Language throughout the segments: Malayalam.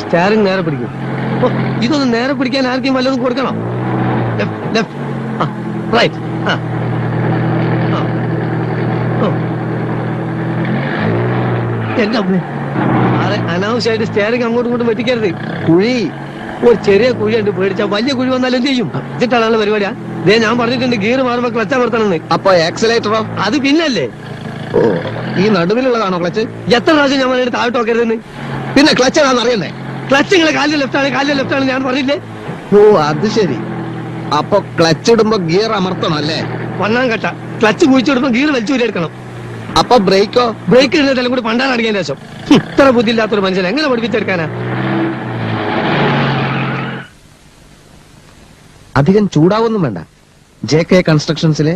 സ്റ്റാറിങ് നേരെ പിടിക്കും. ഇതൊന്ന് നേരെ പിടിക്കാൻ ആർക്കും വല്ലതും കൊടുക്കണം. റൈറ്റ്. എന്റെ അമ്മേ, അനാവശ്യമായിട്ട് സ്റ്റാറിങ് അങ്ങോട്ടും ഇങ്ങോട്ടും വെട്ടിക്കരുത്. കുഴി ഒരു ചെറിയ കുഴിയുണ്ട്, പേടിച്ചാ വലിയ കുഴി വന്നാലും എന്ത് ചെയ്യും? ഇതിട്ടാണുള്ള പരിപാടിയാ. ഇതേ ഞാൻ പറഞ്ഞിട്ടുണ്ട് ഗിയർ മാറുമ്പോ ക്ലച്ച് അമർത്തണമെന്ന്. അപ്പൊ ആക്സിലേറ്ററോ? അത് പിന്നല്ലേ. ഓ, ഈ നടുവിലുള്ളതാണോ ക്ലച്ച്? എത്ര പ്രാവശ്യം ഞാൻ പറഞ്ഞിട്ട് താഴോട്ട് നോക്കരുതെന്ന്. പിന്നെ ക്ലച്ച് ഏതാണെന്ന് അറിയണ്ടേ? ക്ലച്ച് നിങ്ങളെ കാലിന്റെ ലെഫ്റ്റ് ആണ് ഞാൻ പറഞ്ഞില്ലേ. ഓ, അത് ശരി. അപ്പൊ ക്ലച്ച് ഇടുമ്പോ ഗിയർ അമർത്തണം അല്ലേ? ഒന്നാം കട്ട ക്ലച്ച് കുഴിച്ചിടുമ്പോ ഗിയർ വലിച്ചു എടുക്കണം. അപ്പൊ ബ്രേക്കോ? ബ്രേക്ക് ഇടുന്നതെല്ലാം കൂടി പണ്ടാണ് അടിക്കാൻ ശേഷം. ഇത്ര ബുദ്ധിയില്ലാത്തൊരു മനുഷ്യൻ എങ്ങനെ പഠിപ്പിച്ചെടുക്കാനാ? അധികം ചൂടാവൊന്നും വേണ്ട. JK കൺസ്ട്രക്ഷൻസിലെ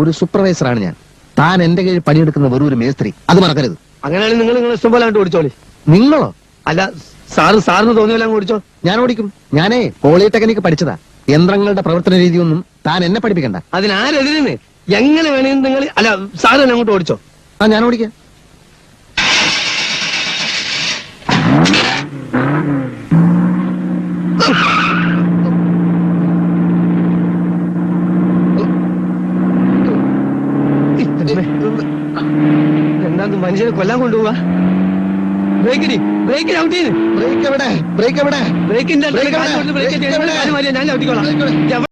ഒരു സൂപ്പർവൈസറാണ് ഞാൻ. താൻ എന്റെ കീഴിൽ പണിയെടുക്കുന്ന വെറും ഒരു മേസ്ത്രി, അത് മറക്കരുത്. അങ്ങനെയാണെങ്കിൽ നിങ്ങൾ ഇഷ്ടം പോലെ അങ്ങോട്ട് ഓടിച്ചോളി. നിങ്ങളോ? അല്ല, സാറിന് തോന്നിയല്ല ഓടിച്ചോ. ഞാൻ ഓടിക്കും. ഞാനേ പോളിടെക്നിക്ക് പഠിച്ചതാ. യന്ത്രങ്ങളുടെ പ്രവർത്തന രീതിയൊന്നും താൻ എന്നെ പഠിപ്പിക്കണ്ട. അതിനാരെതിരെന്ന് എങ്ങനെ വേണമെങ്കിൽ നിങ്ങൾ അല്ല സാറ് തന്നെ അങ്ങോട്ട് ഓടിച്ചോ. ആ, ഞാൻ ഓടിക്കാം. എന്താ മനുഷ്യനെ കൊല്ലാൻ കൊണ്ടുപോവാ? ബ്രേക്കിന് ഔട്ട് ചെയ്ത് ബ്രേക്ക് എവിടെ? ബ്രേക്കിന്റെ ഞാൻ ഔട്ടിക്കോളാം.